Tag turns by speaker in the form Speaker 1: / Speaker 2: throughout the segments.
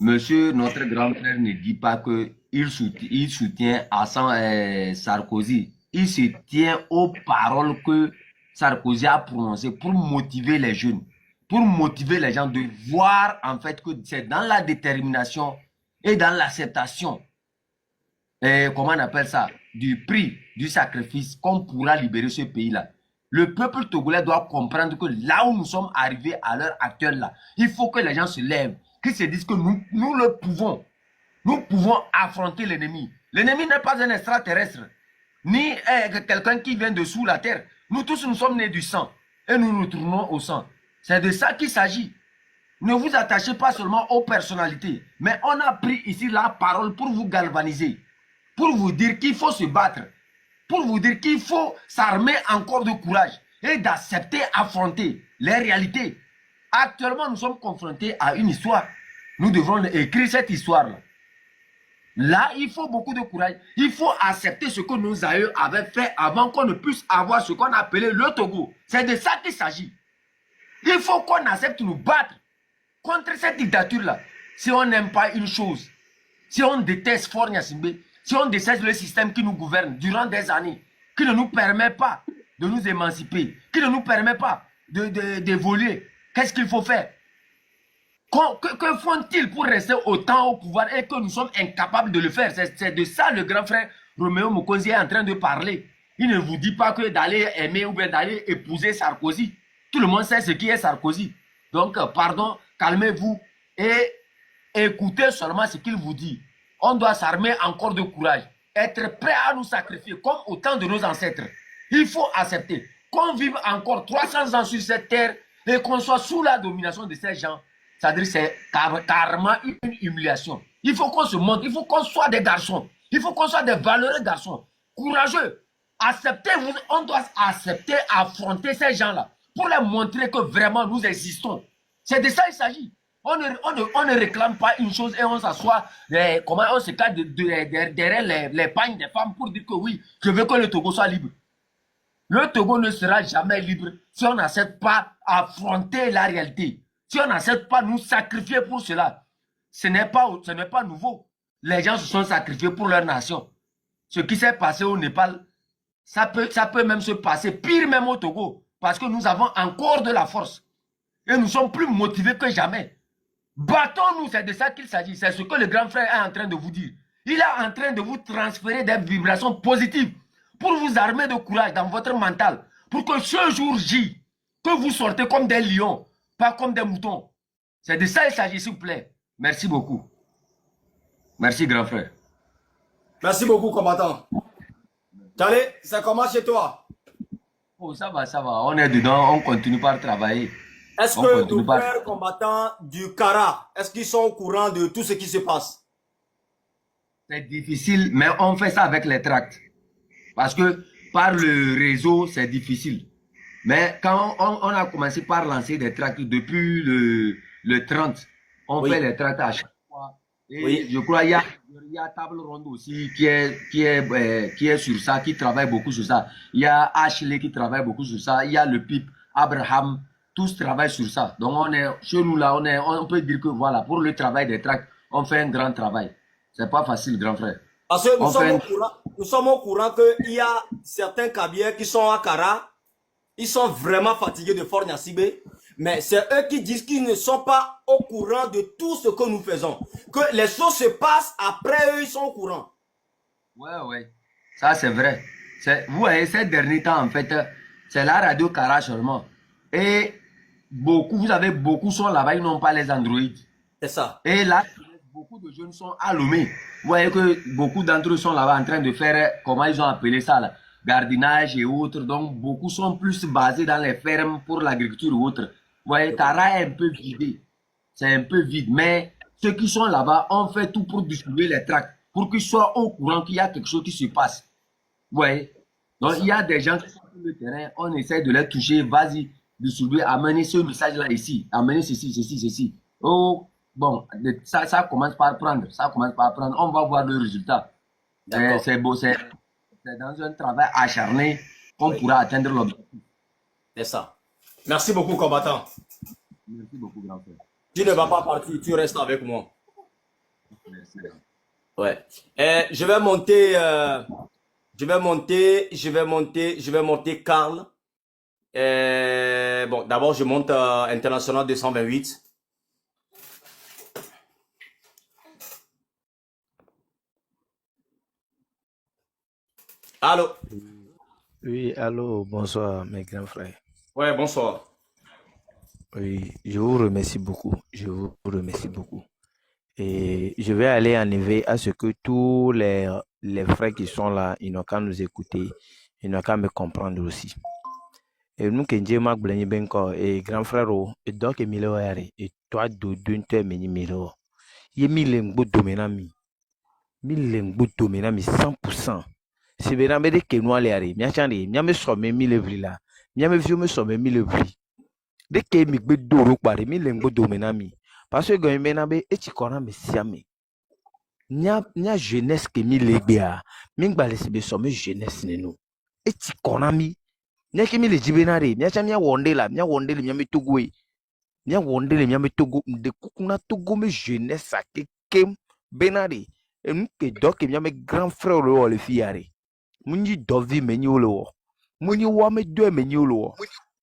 Speaker 1: monsieur, notre grand frère ne dit pas qu'il soutient Sarkozy. Il se tient aux paroles que Sarkozy a prononcées pour motiver les jeunes, pour motiver les gens de voir en fait que c'est dans la détermination et dans l'acceptation, comment on appelle ça, du prix, du sacrifice qu'on pourra libérer ce pays-là. Le peuple togolais doit comprendre que là où nous sommes arrivés à l'heure actuelle, là, il faut que les gens se lèvent, qu'ils se disent que nous le pouvons. Nous pouvons affronter l'ennemi. L'ennemi n'est pas un extraterrestre, ni quelqu'un qui vient de sous la terre. Nous tous, nous sommes nés du sang et nous nous tournons au sang. C'est de ça qu'il s'agit. Ne vous attachez pas seulement aux personnalités, mais on a pris ici la parole pour vous galvaniser, pour vous dire qu'il faut se battre, pour vous dire qu'il faut s'armer encore de courage et d'accepter, affronter les réalités. Actuellement, nous sommes confrontés à une histoire. Nous devons écrire cette histoire-là. Là, il faut beaucoup de courage. Il faut accepter ce que nos aïeux avaient fait avant qu'on ne puisse avoir ce qu'on appelait le Togo. C'est de ça qu'il s'agit. Il faut qu'on accepte de nous battre contre cette dictature-là. Si on n'aime pas une chose, si on déteste Faure Gnassingbé, si on déteste le système qui nous gouverne durant des années, qui ne nous permet pas de nous émanciper, qui ne nous permet pas d'évoluer, qu'est-ce qu'il faut faire? Que font-ils pour rester autant au pouvoir et que nous sommes incapables de le faire? C'est de ça le grand frère Roméo Mukonzi est en train de parler. Il ne vous dit pas que d'aller aimer ou bien d'aller épouser Sarkozy. Tout le monde sait ce qui est Sarkozy. Donc, pardon, calmez-vous et écoutez seulement ce qu'il vous dit. On doit s'armer encore de courage, être prêt à nous sacrifier comme au temps de nos ancêtres. Il faut accepter qu'on vive encore 300 ans sur cette terre et qu'on soit sous la domination de ces gens. C'est-à-dire c'est carrément une humiliation. Il faut qu'on se montre, il faut qu'on soit des garçons. Il faut qu'on soit des valeureux garçons, courageux. Acceptez, on doit accepter, affronter ces gens-là pour leur montrer que vraiment nous existons. C'est de ça qu'il s'agit. On ne réclame pas une chose et on s'assoit, comment on se cache derrière les pagnes des femmes pour dire que oui, je veux que le Togo soit libre. Le Togo ne sera jamais libre si on n'accepte pas affronter la réalité. Si on n'accepte pas nous sacrifier pour cela. Ce n'est pas nouveau. Les gens se sont sacrifiés pour leur nation. Ce qui s'est passé au Népal, ça peut même se passer, pire même au Togo, parce que nous avons encore de la force. Et nous sommes plus motivés que jamais. Battons-nous, c'est de ça qu'il s'agit. C'est ce que le grand frère est en train de vous dire. Il est en train de vous transférer des vibrations positives pour vous armer de courage dans votre mental. Pour que ce jour J, que vous sortez comme des lions, pas comme des moutons. C'est de ça qu'il s'agit, s'il vous plaît. Merci beaucoup. Merci, grand frère.
Speaker 2: Merci beaucoup, combattant. Allez, ça commence chez toi.
Speaker 1: Oh, ça va, ça va. On est dedans, on continue par travailler.
Speaker 2: Est-ce que nos frères combattants du Kara, est-ce qu'ils sont au courant de tout ce qui se passe?
Speaker 1: C'est difficile, mais on fait ça avec les tracts. Parce que par le réseau, c'est difficile. Mais quand on a commencé par lancer des tracts depuis le 30, on fait les tracts à chaque fois. Et je crois qu'il y a Table Ronde aussi qui est sur ça, qui travaille beaucoup sur ça. Il y a Ashley qui travaille beaucoup sur ça. Il y a le PIP, Abraham, tous travaillent sur ça. Donc on est chez nous là, on peut dire que voilà, pour le travail des tracts, on fait un grand travail. C'est pas facile, grand frère.
Speaker 2: Parce que nous sommes au courant qu'il y a certains Kabyles qui sont à Kara. Ils sont vraiment fatigués de Faure Gnassingbé, mais c'est eux qui disent qu'ils ne sont pas au courant de tout ce que nous faisons. Que les choses se passent après eux, ils sont au courant.
Speaker 1: Ouais. Ça, c'est vrai. Vous voyez, ces derniers temps, en fait, c'est la radio Kara seulement. Et vous avez beaucoup sont là-bas, ils n'ont pas les Android.
Speaker 2: C'est ça.
Speaker 1: Et là, beaucoup de jeunes sont à Lomé. Vous voyez que beaucoup d'entre eux sont là-bas en train de faire, comment ils ont appelé ça là, gardinage et autres. Donc, beaucoup sont plus basés dans les fermes pour l'agriculture ou autre. Vous voyez, Kara est un peu vidé. C'est un peu vide. Mais ceux qui sont là-bas ont fait tout pour distribuer les tracts, pour qu'ils soient au courant qu'il y a quelque chose qui se passe. Vous voyez. Donc, il y a des gens qui sont sur le terrain. On essaie de les toucher. Vas-y, distribuer, amener ce message-là ici. Amener ceci. Oh, bon, ça commence par prendre. On va voir le résultat. C'est beau, c'est dans un travail acharné qu'on pourra atteindre l'objectif.
Speaker 2: C'est ça. Merci beaucoup, combattant.
Speaker 1: Merci beaucoup, grand frère.
Speaker 2: Tu ne vas pas partir, tu restes avec moi.
Speaker 1: Merci.
Speaker 2: Ouais. Je vais monter, je vais monter Karl. Bon, d'abord, je monte International 228. Allô?
Speaker 3: Oui, allô, bonsoir mes grands frères.
Speaker 2: Ouais, bonsoir.
Speaker 3: Oui, je vous remercie beaucoup. Je vous remercie beaucoup. Et je vais aller en éveil à ce que tous les frères qui sont là, ils n'ont qu'à nous écouter, ils n'ont qu'à me comprendre aussi. Et nous, qui sommes bien encore, et grand frère, et donc, et toi, d'un te meni milo. Ye mi lengbo domenami. Mi lengbo domenami 100%. Si bien, mais de que nous allons, miachandi, miame somme mi levri là. Miame vieux me somme mi levri. De que mi gbe doro kpari mi lengbo domenami. Parce que quand mena be eti kona me siame. Nya jeunesse ke mi legbea. Mi ngbale si be somme jeunesse nenu. Eti kona mi. Nya ke mi le jibenare. Nya cha mi wonde la. Nya wonde le miame togoe. Nya wonde le miame togo. Mde kukuna togo me jeunesse a ke kem benare. Et nous que donc miame grand frère le fiare. Muni dovi meni lo. Muni wame deux meni lo.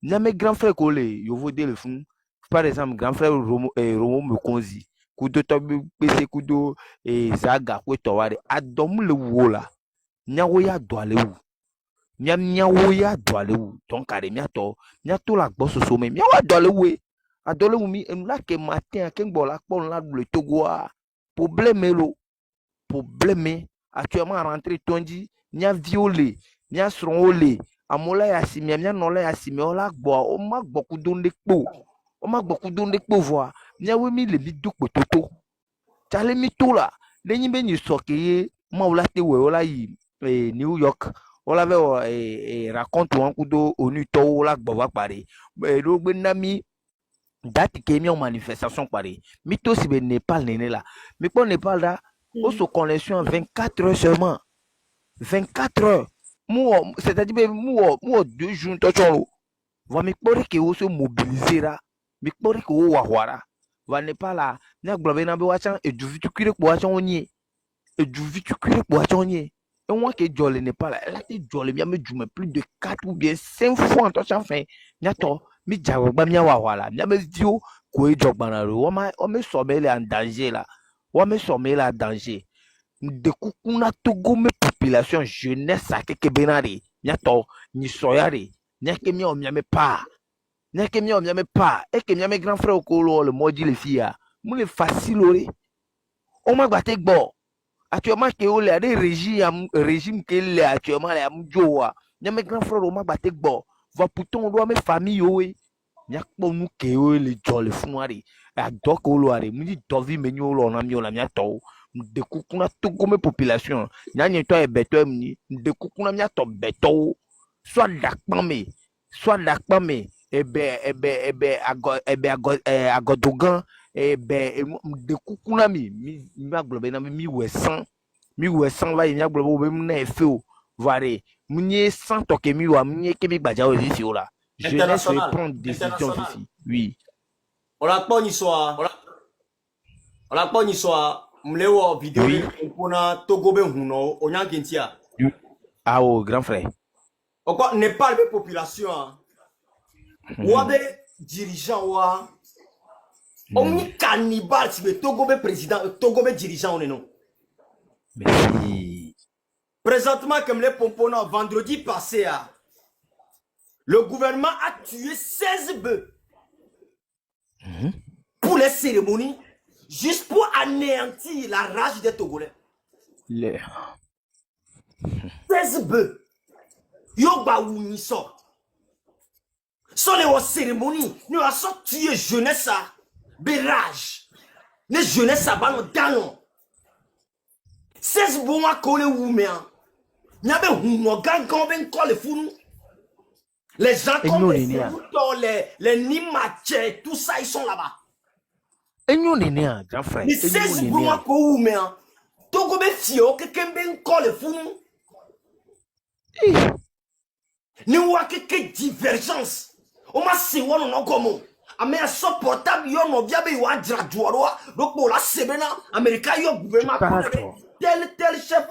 Speaker 3: Miame grand frère kole yovo de le fun. Par exemple, grand frère Romo Mukonzi, kudo tobi pese kudo zaga kwe toware adom le wola. Nyawo ya doalewu. Nyawo ya doalewu. Donc are miato la gboso so me miawa doalewu. Adolewu mi la ke matin ke ngbo la pon la le Togo a problème actuellement rentré tondi nya violé nya sronolé amola ya simia nya nola ya simia ola gbo o ma gbo kudo ndekpo. O ma gboku don de kpovoa miawe mi le mi du kpototo chale mi to la lenyi be ni soke ma ola te we ola yi New York ola ve raconte wan kudo onu to ola gbowa pare do gbe na mi date ke mi en manifestation pare mi to si be Nepal nene la mi po Nepal da o so connexion 24 heures seulement 24 heures c'est-à-dire mu 2 jours to choro va mi pore ke o se mobiliser là mi kpɔri ke wo wahwara va Nepal la ne gblɔ be na be woatsã eduvi tukui ɖe kpo woatsã wonye eduvi tukui ɖe kpo woatsã wonye eŋua ke dzɔ le Nepal la ela te dzɔ le miame du me plus de 4 ou bien 5 fois ŋutɔ tsã fɛ miatɔ mi dze agbagba miawɔ ahwa la miame viwo koe dzɔ gbana ɖo wɔme sɔ me le en danger la wɔme sɔ me le en danger ŋdekuku na Togo me population jeunesse akeke bena ɖe miatɔ nyisɔya ɖe miake miawɔ miame paa Nya ke mi miame pa et que miame grand frère okolo le modi les filles mu le facile ore o ma gba te gbo actuellement que o le des régime que le actuellement le am joa miame grand frère o ma gba te gbo va pourtant on doit me famille o e nya kpo nu ke o le jo le fun are a do ko lo are mu di dovi meni o lo na mi o la mi ato de kukuna Togo me population nya nyi to e beto mi de kukuna mi ato beto soit dakpan me agodogan de kukuna mi agblɔ be na mi wɛ san va yi mi agblɔ be na efe o vare munye san tɔ ke mi wa munye ke mi gbadza o fifi o la jeunesse會prendre décision fifi oui
Speaker 2: ola kpɔ nyisɔa mle wɔ video
Speaker 3: oui
Speaker 2: mpona Togo be hunɔ o nya gentia
Speaker 3: ah oh grand frère
Speaker 2: o ko Nepal be population Ouabe dirigeant wa Omni cannibal si be Togo be président Togo be dirigeant on est non.
Speaker 3: Merci.
Speaker 2: Présentement comme les pompons vendredi passé le gouvernement a tué 16 bœufs pour les cérémonies juste pour anéantir la rage des Togolais. 16 bœufs. Yoba ou niso. Sont les cérémonies, nous avons tué jeunesse à berage. Les jeunesse à ballon dans 16 bons à coller ou bien. N'y a pas de colle fou. Les gens comme les Nimache, tout ça, ils sont là-bas.
Speaker 3: Et nous, on grand frère.
Speaker 2: Les 16 bons à coller ou bien. Togo be fio, quelqu'un ben colle fou. Nous avons quelques divergences. On m'a si on en comment mais son portable yo no bien be wa dra duoro donc pour la semaine américain yo gouvernement tel chef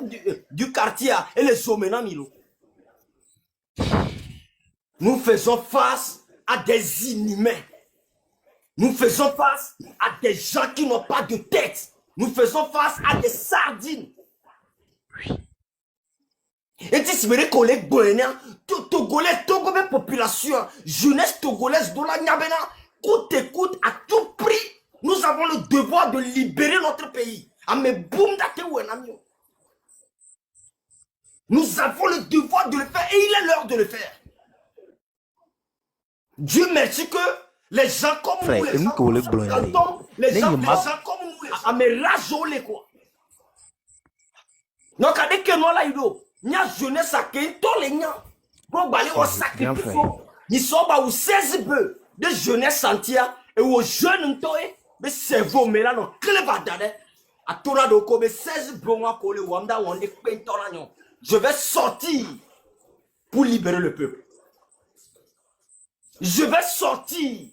Speaker 2: du quartier et les hommes maintenant milo. Nous faisons face à des inhumains. Nous faisons face à des gens qui n'ont pas de tête. Nous faisons face à des sardines. Et tu sais, mes collègues togolais, togolais population, jeunesse togolaise, de la Nyabena, coûte et coûte, à tout prix, nous avons le devoir de libérer notre pays. Nous avons le devoir de le faire et il est l'heure de le faire. Dieu merci que les gens comme nous, les gens comme nous, les gens comme nous, à me rajoler quoi. Donc, avec que nous là, il y a jeunesse à qui tous les gens vont aller au sacrifice. Ils sont pas au 16 bœufs de jeunesse entière et aux jeunes mais c'est vous, mais là, non, clé va donner. À tourner de quoi, mais 16 bœufs, je vais sortir pour libérer le peuple. Je vais sortir.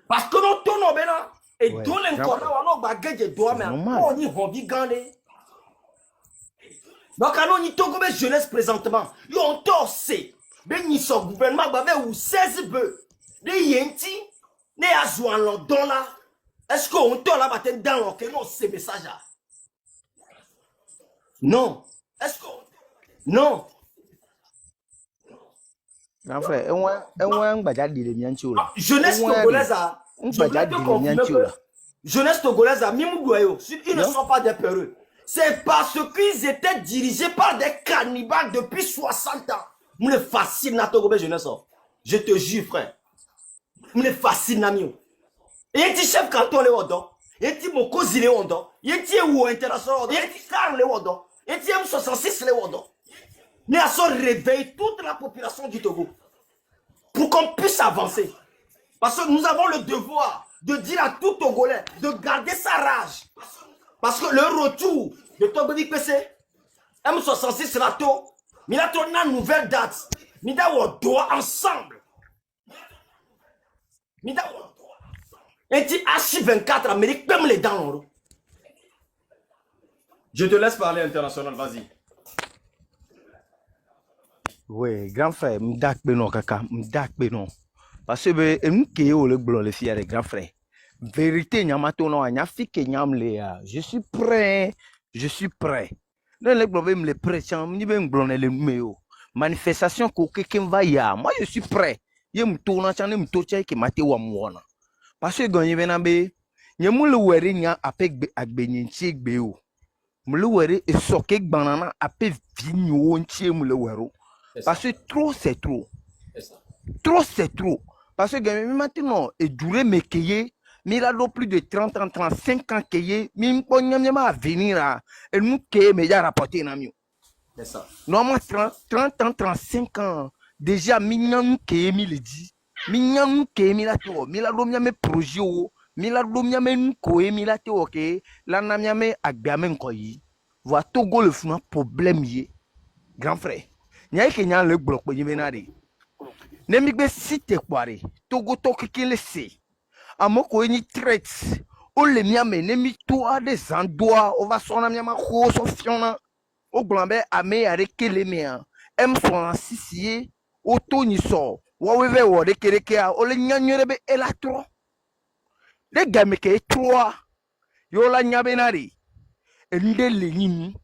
Speaker 2: Parce que nous tournons maintenant. Et dans l'incorporé, on va gagner de doigts, mais on y va gagner. Donc, on y tourne comme jeunesse présentement. Ils ont torsé. Mais ils sont gouvernement, ou 16 bœufs. Les yenti, les azouans, l'on là. Est-ce qu'on tourne là, dans l'on, non, ces messages-là? Non. Est-ce qu'on. Non.
Speaker 3: Grand frère,
Speaker 2: jeunesse togolaise, jeunesse togolaise, ils ne sont pas des peureux. C'est parce qu'ils étaient dirigés par des cannibales depuis 60 ans. Vous me fascine la Togo jeunesse. Je te jure, frère. Vous me fascine la mieux. Et il dit chef canton le wodon. Il dit mon cousin le wodon. Il dit où international. Il dit Carl le wodon. Il dit M66 le wodon. Nous avons réveillé toute la population du Togo pour qu'on puisse avancer. Parce que nous avons le devoir de dire à tout Togolais de garder sa rage. Parce que le retour de Togo PC, M66 sera tôt, mais là, on a une nouvelle date. Nous doit ensemble. Et dit H24 Amérique, même les dents. Je te laisse parler international, vas-y.
Speaker 3: Oui, grand frère, m'dak beno kaka, m'dak beno. Parce que m'ke yo le blon le fier grand frère. Vérité nyamato no anya fike nyam le ya. Je suis prêt, je suis prêt. Non le blon me le prêchant, m'ni ben blon le meo. Manifestation ko quelqu'un va ya. Moi je suis prêt. Ye m'tourna chane m'tocha ke mate wa mwona. Parce que gagné benabe, nyamou le were nya apek agbenyenchi gbeo. M'le were e sokek banana apek vigno nchi m'le wero. Parce que trop, c'est trop. Trop, c'est trop. Parce que maintenant, et duré me cueillir, mais il a plus de 30 ans, 35 ans cueillir, mais il n'y a venir là. Et nous cueillir, mais il y a rapporté dans mieux.
Speaker 2: C'est ça.
Speaker 3: Normalement, 30 ans, 35 ans, déjà, nous cueillir, il dit. Nous cueillir, il a tout. Mais il a l'homme mes projets, mais il a l'homme mes couilles, mais il a tout, ok. Là, il a mes agbamen couilles. Voilà, Togo le fond, problème, grand frère. Nya Kenya le bloc pour y venir. Nemigbe site kware. Togo toki kile se. Amoko ni traite. O le miame nemi toi des endroits. O va sona miama ko so fiona. O glambe ame areke le mea. M66 o to ni so. Wa weve wo de kereke a o le nyanyerebe elatro. Le game ke 3. Yo la nyabenari. Ende le nini.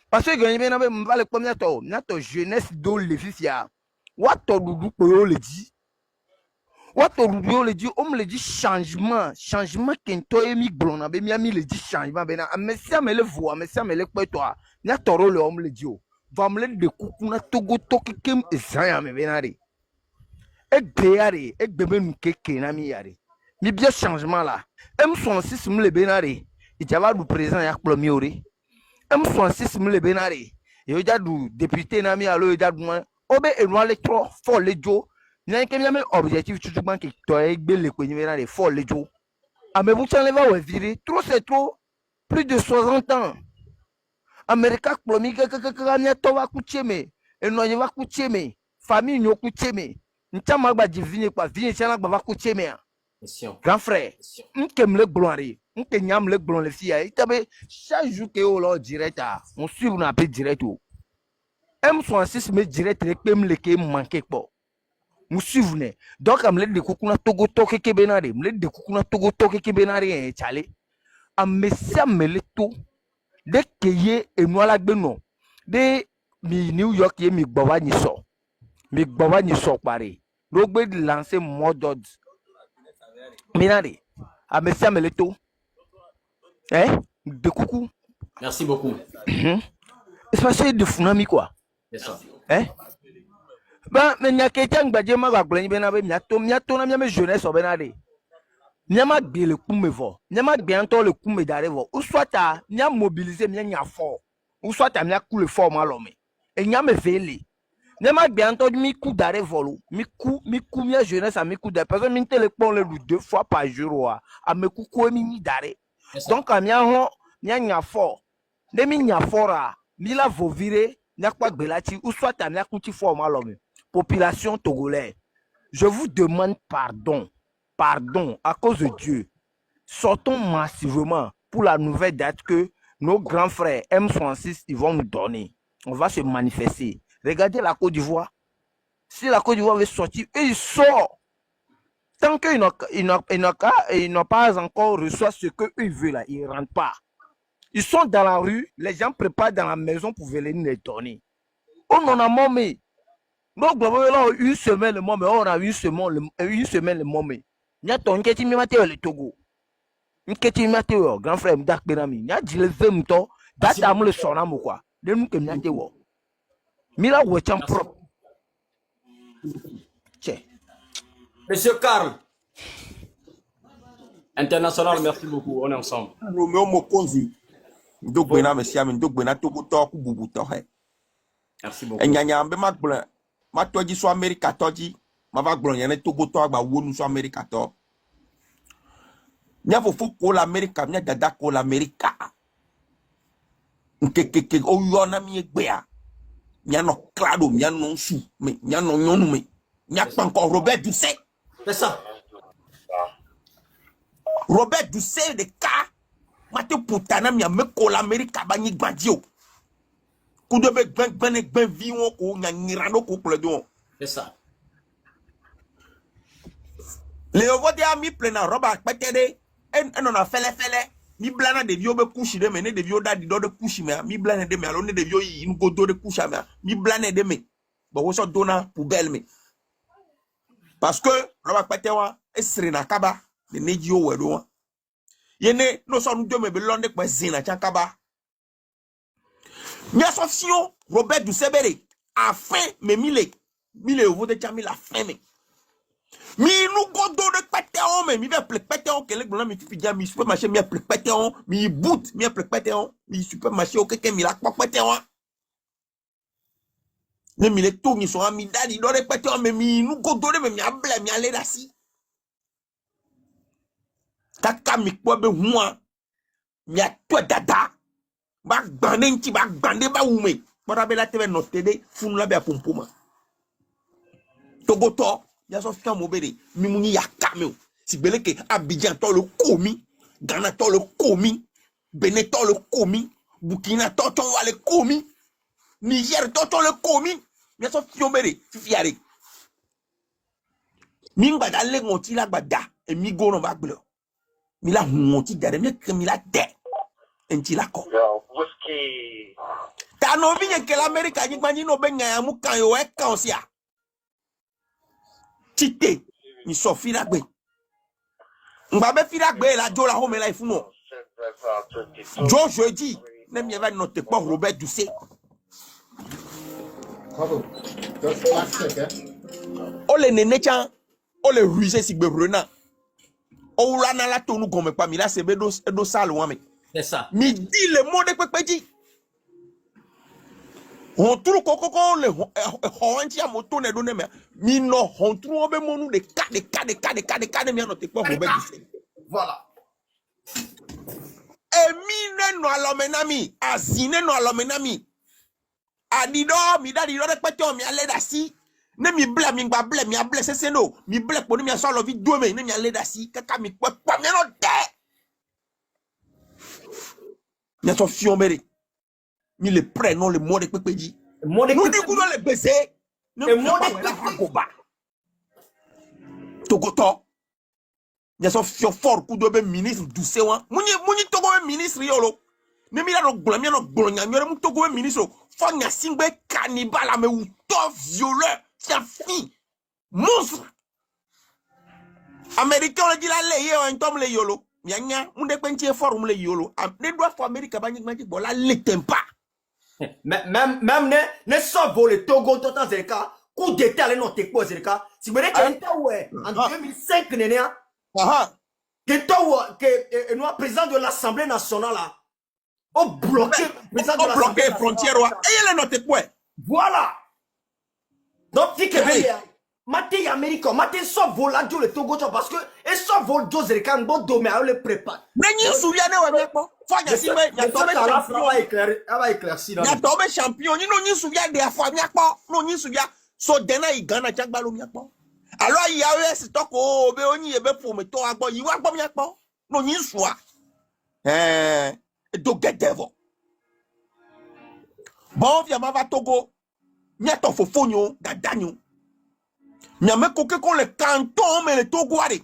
Speaker 3: Parce que je vais le premier tour, notre jeunesse de l'efficia. What doudou le dit? What doudou le dit? On me le dit changement qui est mis blond, mais mi le dit changement. Mais si me le voit, mais si me le quoi toi? N'a toro le homme le dit. Va me le découper na togo toki kem ezaya me benari. Et béari, et bébé nous keke na mi yari. Mi bien changement là. M66 me le benari. Il y a du présent yak plomiori. M66 me le benari. Il y a du député nami alo il y a du obe et noir les trois fort les jo. N'a qu'un même objectif tout le qui toi et belle le benari fort les jo. Ah mais vous t'enlevez va virer trop c'est trop plus de 60 ans. America plomi que to va coucher mais et non va coucher mais famille no coucher mais N'tama gba divine quoi, vigne chana gba va coucher mea.
Speaker 2: Question.
Speaker 3: Grand frère, n'kem le blonde, n'ke nyam le blonde le fille. Itabe chaque jour que on leur direct à, on suit on appelle direct ou. M66 me direct le pem le ke manqué quoi. Nous suivons. Donc am le de kukuna togo toke ke benare, me le de kukuna togo toke ke benare en chale. Am mesia me le to. De keye e no la gbe no. De mi New York ye mi gbawa ni so. Mi gbawa ni so pare. Rogbe de lancer mode Minari, à Messia Meleto. De coucou.
Speaker 2: Merci beaucoup.
Speaker 3: C'est passé de Funami quoi.
Speaker 2: C'est ça.
Speaker 3: Ben, mais n'y a quelqu'un qui m'a dit que benabe, miato na miame jeunesse au benade. Nyama bien le coup me vo. Nyama bientôt le coup me d'arrivo. Ou soit ta nya mobilisé nya fort. Ou soit ta nya coup le fort malome. Et nya me vele. Nyama bientôt mi coup d'arrivo. Mi coup mia jeunesse à mi coup de personne mi téléphone le 2 fois par jour à me coup ko mi d'arrêt. Donc à nya fort. De mi nya fort a mi la vovire nya kwa belati ou soit ta nya coup ti fort malome. Population togolaise. Je vous demande pardon. Pardon, à cause de Dieu. Sortons massivement pour la nouvelle date que nos grands frères M66 ils vont nous donner. On va se manifester. Regardez la Côte d'Ivoire. Si la Côte d'Ivoire veut sortir, ils sortent. Tant qu'ils n'ont pas encore reçu ce qu'ils veulent, là, ils ne rentrent pas. Ils sont dans la rue, les gens préparent dans la maison pour venir les donner. On en a momé. Donc, une semaine le moment, on a une semaine le moment. Il y a ton qui m'a le Togo. Nketi Mateo, grand frère Mdak Benami. Il y a dit le femme to, data le sonam quoi. De nous que m'yate wo. Mila wacham propre.
Speaker 2: Monsieur Karl. International, merci beaucoup. On est ensemble.
Speaker 4: Romeo Mokonzi. Donc bena mesia min donc bena Togo to ku bubu to he.
Speaker 2: Merci beaucoup.
Speaker 4: Enyanya mbe makblan. Ma toji so America toji. Ma va gbon yene Togo to agba wonu so America to. Nya fofo ko l'America, nya dada ko l'America. Nkekeke o yo na mi egbe a. Nya no clado, nya no su, me nya no nyonu me. Nya pa encore Robert Dussé.
Speaker 2: C'est ça.
Speaker 4: Robert Dussé de ka. Mate putana mi me ko l'America ba nyi gbandio. Ku de be gben vi won ko nya nyirano ko pledo.
Speaker 2: C'est ça.
Speaker 4: Le vote a mi plena Robert Petede. En on a fele mi blana de bio be couche de me ne de bio da di do de couche me mi blana de me alone de bio yi go do de couche me mi blana de me bo wo so dona poubelle me parce que Robert Petewa e srina kaba de neji o wedo yene no so ndo me be londe kwa zina cha kaba nya sofio Robert Dusebere a fin me mile vote cha mi la fin me mi nous godo de pétéon mais mi va pétéon que les blancs mi fi mi super marché mi pétéon mi boot mi pétéon mi super marché o keke mi la pétéon ne mi le tout mi so mi dadi do de pétéon mais mi nous godo de mi able mi aller dasi kaka mi ko be huan mi a to dada ba gbande nti ba gbande ba wume bora be la tebe noté de funu la be pompoma togoto ya so fian mobere mi muni ya kameo si beleke Abidjan to le komi Ghana to le komi Benin to le komi Burkina to le komi Niger to le komi ya so fian mobere fiare mi ngba le ngoti la gbada e mi go no ba gblo mi la ngoti dare mi ke mi la de enti la ko
Speaker 5: Whiskey.
Speaker 4: ta no bi ke l'America ni gba ni no be nya mu kan yo e kan sia Tite, mi so firagbe. Mbabe firagbe la jo la home la ifuno. Jo jeudi, nem yeva note pas Robert Dussé. Ole nene chan, ole ruise si gbe rena. O la na la tonu gome pa mi la sebe do sal wame.
Speaker 2: C'est ça.
Speaker 4: Mi di le mot de pepeji. On trouve koko le honti a moto ne donne mais mi no on trouve be monu de kade mi anote pas Robert Dussé.
Speaker 2: Voilà.
Speaker 4: E mi ne no alomenami, azine no alomenami. Adido mi dadi do repete o mi ale dasi. Ne mi ble mi gba ble mi able sese no. Mi ble po ne mi aso lovi do me ne mi ale dasi kaka mi kwa mi no de. Mi aso fiomere. Mi le prénom le mot de pepeji.
Speaker 2: Mot de
Speaker 4: Nous dit qu'on le baiser.
Speaker 2: Et mot de
Speaker 4: Goba. Togoto. Ya so fio fort ku do be ministre douce wa. Muni togo be ministre yolo. Ne mi la no gbolo mi no gbolo nya mi mu togo be ministre. Fo nya singbe cannibal a me ou to violeur. C'est fini. Monstre. Américain le dit la le ye en tom le yolo. Nya mu de pentie fort mu le yolo. Ne doit fo Amérique ba nyi bo la le tempa.
Speaker 2: Même ne so volé Togo tout temps zeka coup d'état les notes quoi zeka si vous voulez ouais en 2005 nénia que toi que nous président de l'Assemblée nationale là au bloqué président de
Speaker 4: bloqué frontière wa et les notes quoi
Speaker 2: voilà donc tu que Maté Américain, maté so vola jo le Togo parce que et so vol jo zeka bon domé à le prépare
Speaker 4: Nenyi souviens ne wa mepo fa nya si me nya to be
Speaker 2: éclairci
Speaker 4: nya to be champion ni no nyi souviens de afọ nya po no nyi souviens so dena i Ghana jagba lo nya po alors il y a US to ko be oni e be fo me to agbo yi wa gbo nya po no nyi soa do get devil bon via ma va Togo nya to fofonyo dadanyo nya me ko ke kon le canton me le Togo are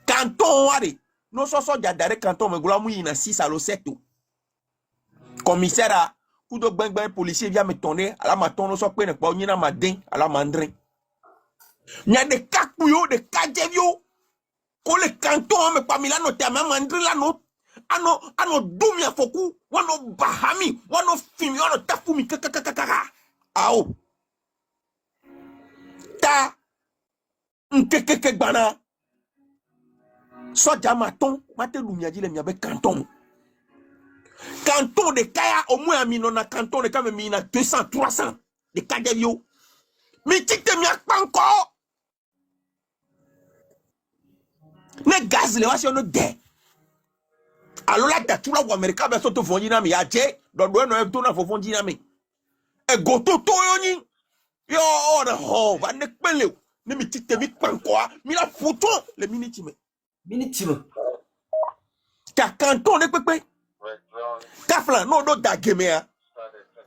Speaker 4: canton are no so jadare canton me gula mu ina 6 à lo 7 commissaire a kudo gbengben policier vient me tonner ala ma ton no so pe ne pa onyina ma den ala mandrin nya de kakuyo de kajevio ko le canton me pa milano te ma mandrin la no ano dumia foku wano bahami wano fimi wano tafumi kakakakaka ao ta nkekeke gbana soja maton mate lumia jile miabe canton de kaya au moins amino na canton de kame mina 200 300 de kadevio mi tite mi akpanko ne gaz le wasi ono de alola da tula wa amerika be so to fonjina mi aje do no e to na fo fonjina mi e go to yoni yo on ho va ne pele ne mi tite mi kpanko mi la photo le minute me ta canton de pepe kafla no do dagemea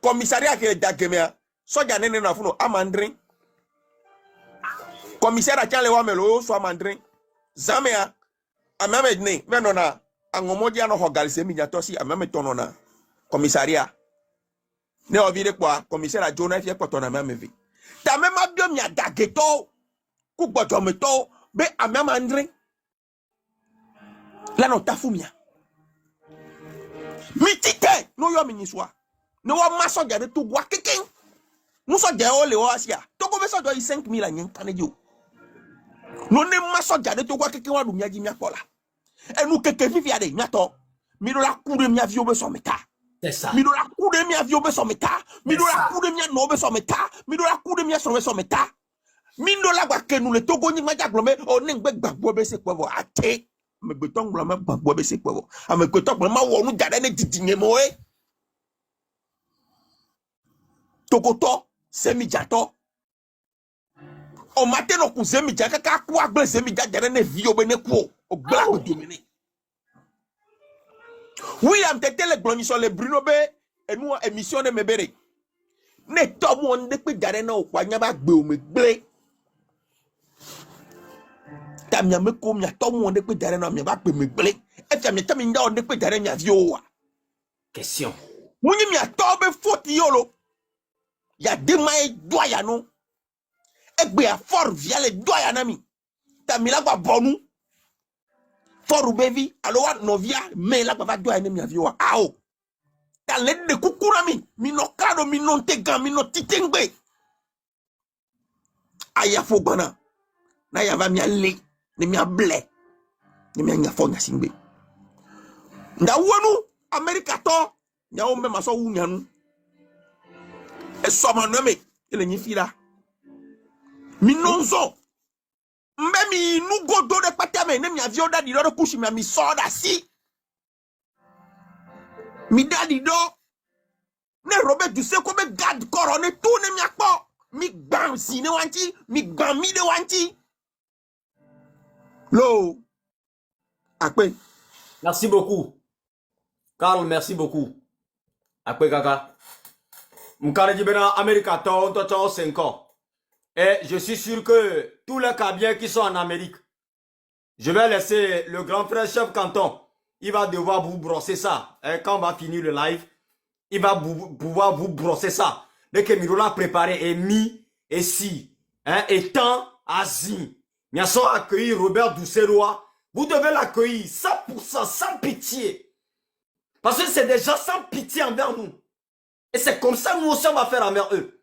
Speaker 4: commissariat ke dagemea soja nene na funo amandrin commissaire a le wa melo so amandrin zamea amame ne menona angomodia no hogalise mi nyatosi amame tonona commissariat ne ovire kwa commissaire a jona fie potona mamevi ta mema bio mi adageto ku gbojo meto be amamandrin la no tafumia mitite no yo miniswa no wa maso de to gwa keken no so de o le o asia to go be so do 5000 anyen kanejo no ne maso de to gwa keken wa du miaji miakola enu keke fifi ade miato mi do la coudre mi avio be so meta
Speaker 2: c'est ça
Speaker 4: mi do la coudre mi avio be so meta mi do la coudre mi no be so meta mi do la coudre mi so meta mi do la gwa kenu le to go nyi ma jaglome o ne ngbe gbagbo be se kwo ate me beton glo ma gbagbo be se kwo ame beton glo ma wo nu jade ne didinye mo Togoto semi jato o mate no ku semi jaka ka ku agbe semi jade ne vi obe ne ku o gba ko domine William tete le gloni so le Bruno be enu émission ne mebere ne to mo nde pe jade na o kwa nya ba gbe o me gble tamia me ko mia to mo nde pe jade na mia ba pe me gble e fia mia tami nda o nde pe jade mia vi o wa
Speaker 2: question
Speaker 4: muni mia to be foti yolo ya demain doya no egbe a for via le doya na mi tamila gba bonu for bevi alowa novia me la gba doya na mi aviwa ao ta le de kukura mi no kado mi non tegan mi no titengbe aya fo gbana na ya va mi ale ni mi able ni mi anya fo nya singbe nda wonu America to nya o me maso wu nyanu e soma no me ele nyi fira mi nonzo mbe mi nu godo de patame ne mi avio da di do kushi mi soda si mi dadi do ne robe du se ko be gad koro ne tu ne mi akpo mi bam sine wanti, mi bam mi de wanti. Lo. Akpe.
Speaker 2: Merci beaucoup. Carl, merci beaucoup. Après Kaka. M'kare Dibena, Amérique, toi, 5 ans. Et je suis sûr que tous les Kabyens qui sont en Amérique, je vais laisser le grand frère chef Canton. Il va devoir vous brosser ça. Et quand on va finir le live, il va pouvoir vous brosser ça. Dès que Mirola a préparé et mis, et si, hein, et tant, Asie. Nous sommes accueillis Robert Douceroy. Vous devez l'accueillir 100%, sans pitié. Parce que c'est des gens sans pitié envers nous. Et c'est comme ça nous aussi on va faire envers eux.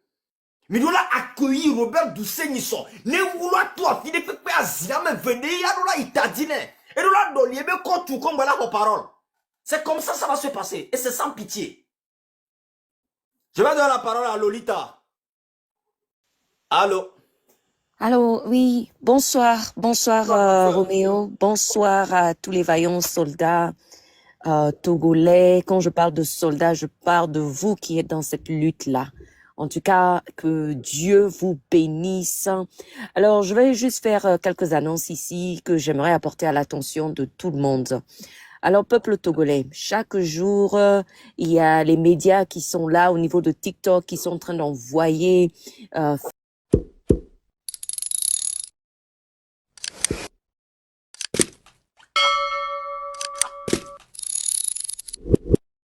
Speaker 2: Mais nous l'avons accueilli Robert Doucet Nisson. Ne vouloir toi, il ne peut pas azia, mais venez, il y a là, il t'a dit, et nous l'avons donné, mais quand tu comme voilà vos paroles. C'est comme ça va se passer. Et c'est sans pitié. Je vais donner la parole à Lolita. Allô?
Speaker 6: Allô, oui, bonsoir, Roméo, bonsoir à tous les vaillants soldats togolais. Quand je parle de soldats, je parle de vous qui êtes dans cette lutte-là. En tout cas, que Dieu vous bénisse. Alors, je vais juste faire quelques annonces ici que j'aimerais apporter à l'attention de tout le monde. Alors, peuple togolais, chaque jour, il y a les médias qui sont là au niveau de TikTok, qui sont en train d'envoyer